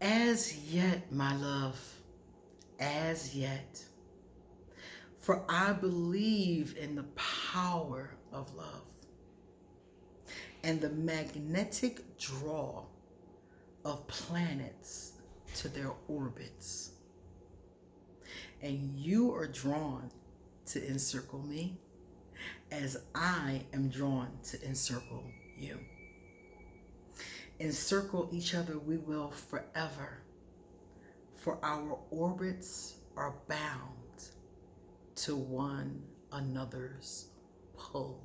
As yet, my love, as yet. For I believe in the power of love and the magnetic draw of planets to their orbits. And you are drawn to encircle me as I am drawn to encircle you. Encircle each other we will forever, for our orbits are bound to one another's pull.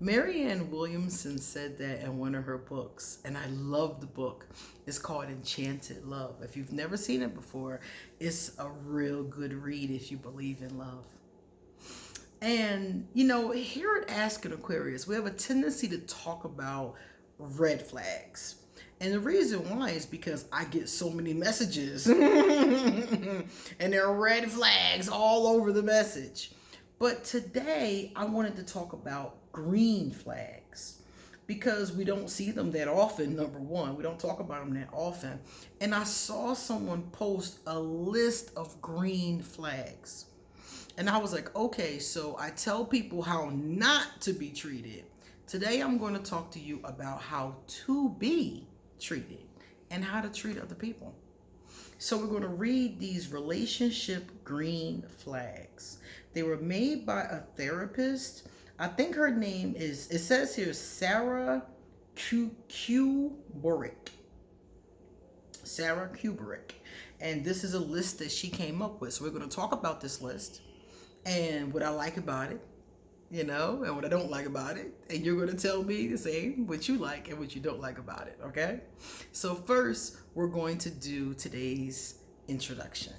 Marianne Williamson said that in one of her books, and I love the book. It's called Enchanted Love. If you've never seen it before, it's a real good read if you believe in love. And, you know, here at Ask an Aquarius, we have a tendency to talk about red flags. And the reason why is because I get so many messages and there are red flags all over the message. But today I wanted to talk about green flags because we don't see them that often. Number one, we don't talk about them that often. And I saw someone post a list of green flags. And I was like, okay, so I tell people how not to be treated. Today I'm going to talk to you about how to be treated and how to treat other people. So we're going to read these relationship green flags. They were made by a therapist. I think her name is, it says here, Sarah Kubrick. Sarah Kubrick. And this is a list that she came up with. So we're going to talk about this list and what I like about it, you know, and what I don't like about it. And you're going to tell me the same, what you like and what you don't like about it, okay? So first, we're going to do today's introduction.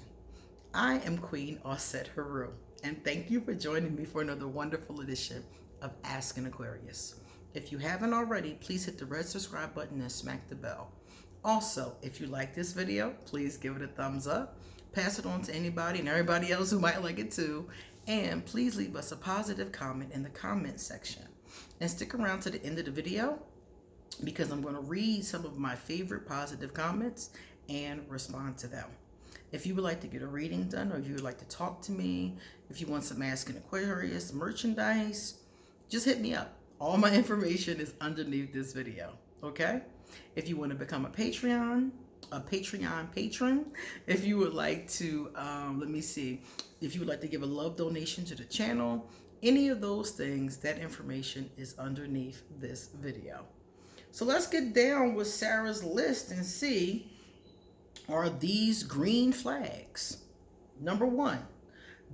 I am Queen Osset Haru, and thank you for joining me for another wonderful edition of Ask an Aquarius. If you haven't already, please hit the red subscribe button and smack the bell. Also, if you like this video, please give it a thumbs up. Pass it on to anybody and everybody else who might like it too. And please leave us a positive comment in the comment section. And stick around to the end of the video because I'm going to read some of my favorite positive comments and respond to them. If you would like to get a reading done, or if you would like to talk to me, if you want some Ask an Aquarius merchandise, just hit me up. All my information is underneath this video, okay? If you want to become a Patreon patron, if you would like to, if you would like to give a love donation to the channel, any of those things, that information is underneath this video. So let's get down with Sarah's list and see, are these green flags? Number one,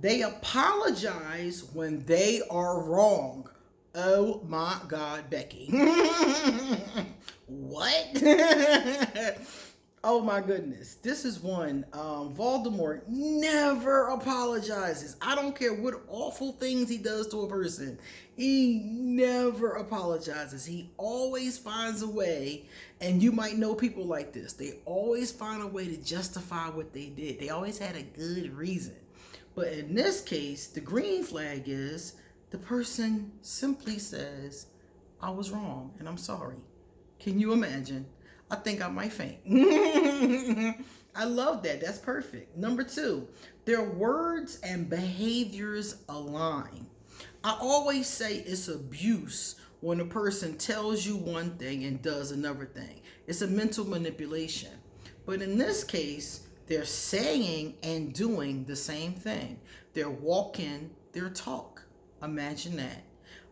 they apologize when they are wrong. Oh my God, Becky. What? Oh my goodness. This is one. Voldemort never apologizes. I don't care what awful things he does to a person. He never apologizes. He always finds a way, and you might know people like this. They always find a way to justify what they did. They always had a good reason. But in this case, the green flag is the person simply says, I was wrong and I'm sorry. Can you imagine? I think I might faint. I love that. That's perfect. Number two, their words and behaviors align. I always say it's abuse when a person tells you one thing and does another thing. It's a mental manipulation. But in this case, they're saying and doing the same thing. They're walking their talk. Imagine that.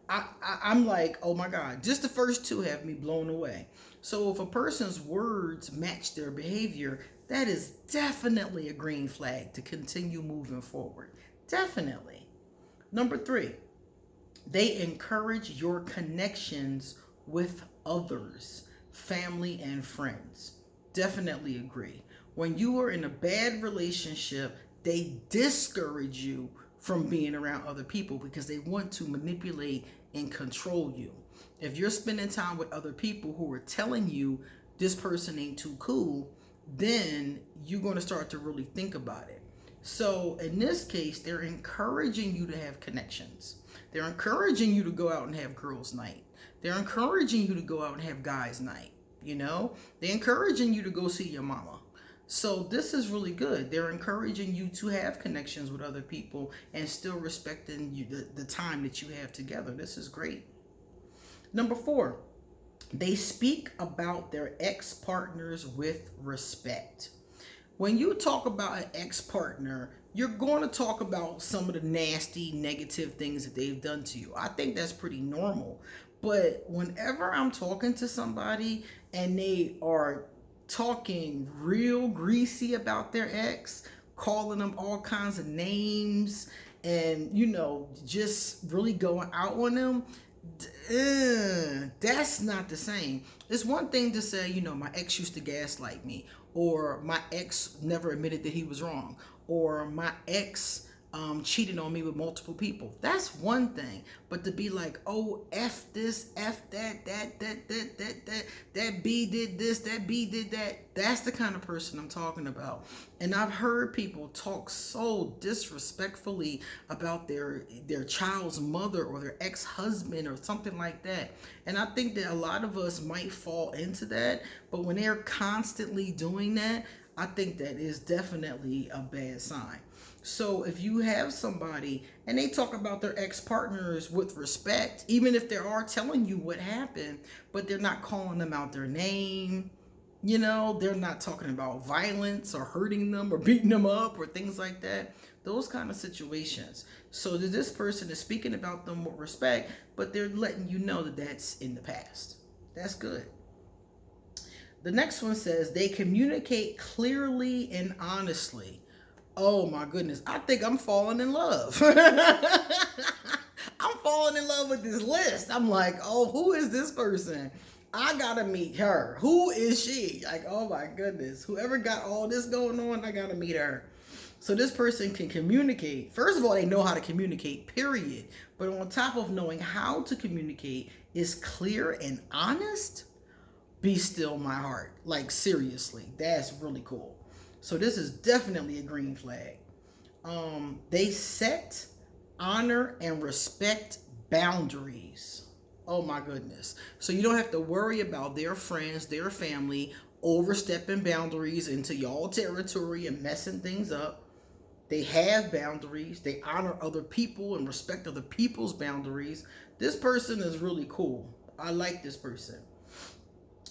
I'm like, oh my God, just the first two have me blown away. So if a person's words match their behavior, that is definitely a green flag to continue moving forward. Definitely. Number three, they encourage your connections with others, family and friends. Definitely agree. When you are in a bad relationship, they discourage you from being around other people because they want to manipulate and control you. If you're spending time with other people who are telling you this person ain't too cool, then you're going to start to really think about it. So in this case, they're encouraging you to have connections. They're encouraging you to go out and have girls' night. They're encouraging you to go out and have guys' night. you know? They're encouraging you to go see your mama. So this is really good. They're encouraging you to have connections with other people and still respecting you, the time that you have together. This is great. Number 4, they speak about their ex-partners with respect. When you talk about an ex-partner, you're going to talk about some of the nasty, negative things that they've done to you. I think that's pretty normal. But whenever I'm talking to somebody and they are talking real greasy about their ex, calling them all kinds of names, and, you know, just really going out on them, that's not the same. It's one thing to say, you know, my ex used to gaslight me, or my ex never admitted that he was wrong, or my ex cheated on me with multiple people. That's one thing. But to be like, oh, F this, F that B did this, that B did that, that's the kind of person I'm talking about. And I've heard people talk so disrespectfully about their child's mother or their ex-husband or something like that. And I think that a lot of us might fall into that, but when they're constantly doing that, I think that is definitely a bad sign. So if you have somebody and they talk about their ex-partners with respect, even if they are telling you what happened, but they're not calling them out their name, you know, they're not talking about violence or hurting them or beating them up or things like that, those kind of situations. So that this person is speaking about them with respect, but they're letting you know that that's in the past. That's good. The next one says they communicate clearly and honestly. Oh my goodness. I think I'm falling in love. I'm falling in love with this list. I'm like, oh, who is this person? I gotta meet her. Who is she? Like, oh my goodness. Whoever got all this going on, I gotta meet her. So this person can communicate. First of all, they know how to communicate, period. But on top of knowing how to communicate is clear and honest. Be still my heart. Like, seriously, that's really cool. So this is definitely a green flag. They set, honor, and respect boundaries. Oh my goodness. So you don't have to worry about their friends, their family, overstepping boundaries into y'all territory and messing things up. They have boundaries. They honor other people and respect other people's boundaries. This person is really cool. I like this person.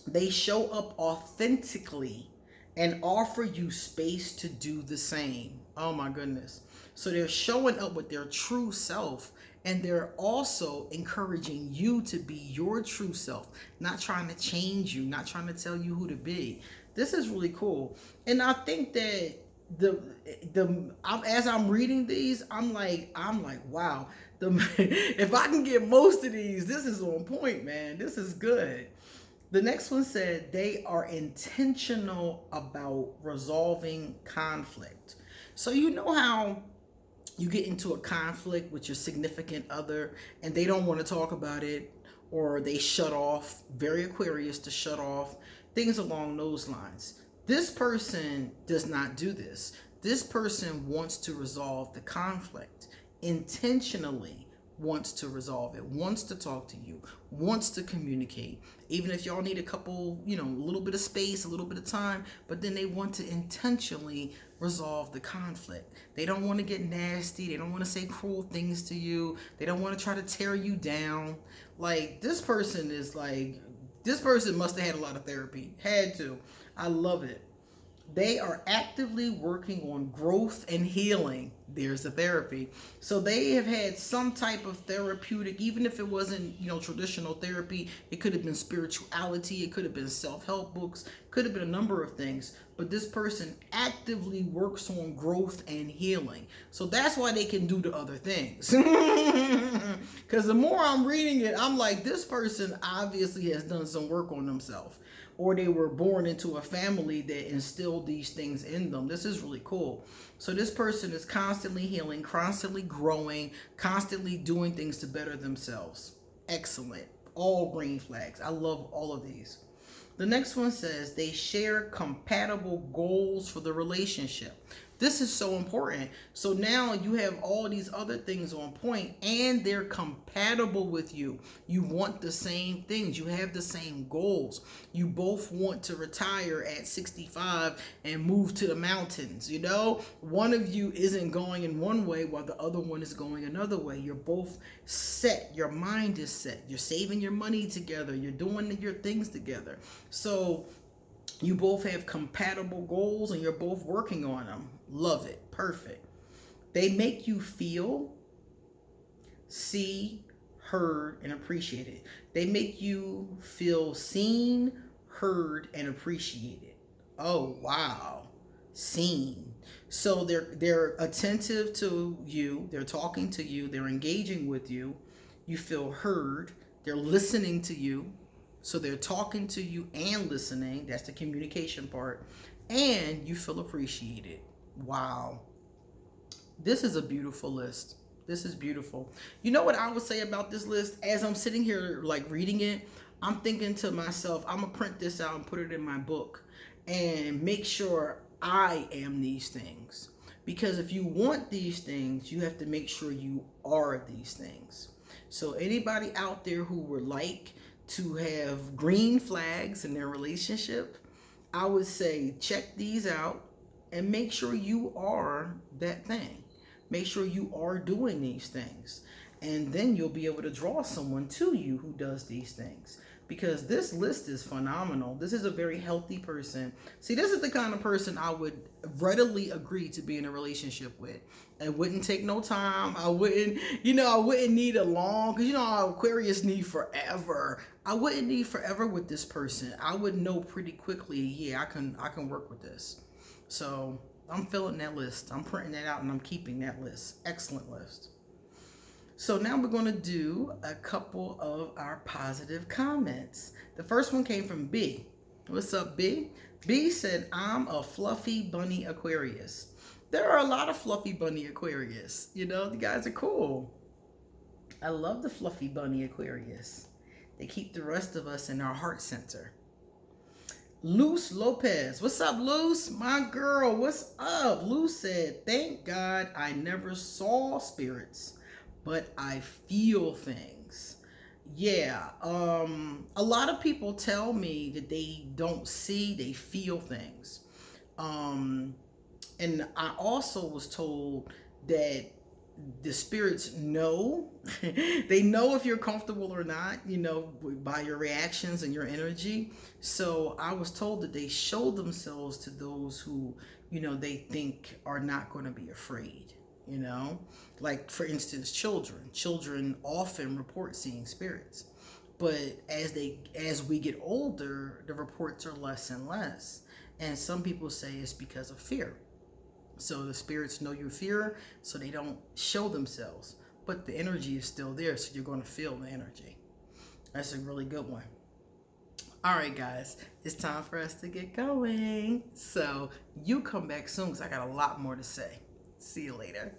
They show up authentically and offer you space to do the same. Oh my goodness. So they're showing up with their true self, and they're also encouraging you to be your true self, not trying to change you, not trying to tell you who to be. This is really cool. And I think that as I'm reading these, I'm like, wow. If I can get most of these, this is on point, man. This is good. The next one said they are intentional about resolving conflict. So you know how you get into a conflict with your significant other and they don't want to talk about it, or they shut off, very Aquarius to shut off, things along those lines. This person does not do this. This person wants to resolve the conflict intentionally. Wants to resolve it, wants to talk to you, wants to communicate, even if y'all need a couple, you know, a little bit of space, a little bit of time, but then they want to intentionally resolve the conflict. They don't want to get nasty. They don't want to say cruel things to you. They don't want to try to tear you down. Like, this person must have had a lot of therapy. Had to. I love it. They are actively working on growth and healing. There's the therapy. So they have had some type of therapeutic, even if it wasn't, you know, traditional therapy. It could have been spirituality. It could have been self-help books. Could have been a number of things. But this person actively works on growth and healing. So that's why they can do the other things. Because the more I'm reading it, I'm like, this person obviously has done some work on themselves. Or they were born into a family that instilled these things in them. This is really cool. So this person is constantly healing, constantly growing, constantly doing things to better themselves. Excellent. All green flags. I love all of these. The next one says they share compatible goals for the relationship. This is so important. So now you have all these other things on point and they're compatible with you. You want the same things. You have the same goals. You both want to retire at 65 and move to the mountains. You know, one of you isn't going in one way while the other one is going another way. You're both set. Your mind is set. You're saving your money together. You're doing your things together. So you both have compatible goals and you're both working on them. Love it. Perfect. They make you feel, see, heard, and appreciated. They make you feel seen, heard, and appreciated. Oh, wow. Seen. So they're attentive to you, they're talking to you, they're engaging with you. You feel heard, they're listening to you. So they're talking to you and listening. That's the communication part. And you feel appreciated. Wow. This is a beautiful list. This is beautiful. You know what I would say about this list? As I'm sitting here like reading it, I'm thinking to myself, I'm going to print this out and put it in my book and make sure I am these things. Because if you want these things, you have to make sure you are these things. So anybody out there who would like to have green flags in their relationship, I would say check these out and make sure you are that thing. Make sure you are doing these things. And then you'll be able to draw someone to you who does these things. Because this list is phenomenal. This is a very healthy person. See, this is the kind of person I would readily agree to be in a relationship with. It wouldn't take no time. I wouldn't need a long, because how Aquarius need forever. I wouldn't need forever with this person. I would know pretty quickly, yeah, I can work with this. So I'm filling that list. I'm printing that out and I'm keeping that list. Excellent list. So now we're going to do a couple of our positive comments. The first one came from B. What's up, B? B said, I'm a fluffy bunny Aquarius. There are a lot of fluffy bunny Aquarius. You guys are cool. I love the fluffy bunny Aquarius. They keep the rest of us in our heart center. Luz Lopez. What's up, Luz? My girl, what's up? Luz said, thank God I never saw spirits, but I feel things. Yeah, a lot of people tell me that they don't see, they feel things. And I also was told that the spirits know. They know if you're comfortable or not, by your reactions and your energy. So I was told that they show themselves to those who, they think are not going to be afraid. Like for instance, children often report seeing spirits, but as we get older, the reports are less and less. And some people say it's because of fear. So the spirits know your fear, so they don't show themselves, but the energy is still there, so you're going to feel the energy. That's a really good one. All right, guys, it's time for us to get going. So you come back soon because I got a lot more to say. See you later.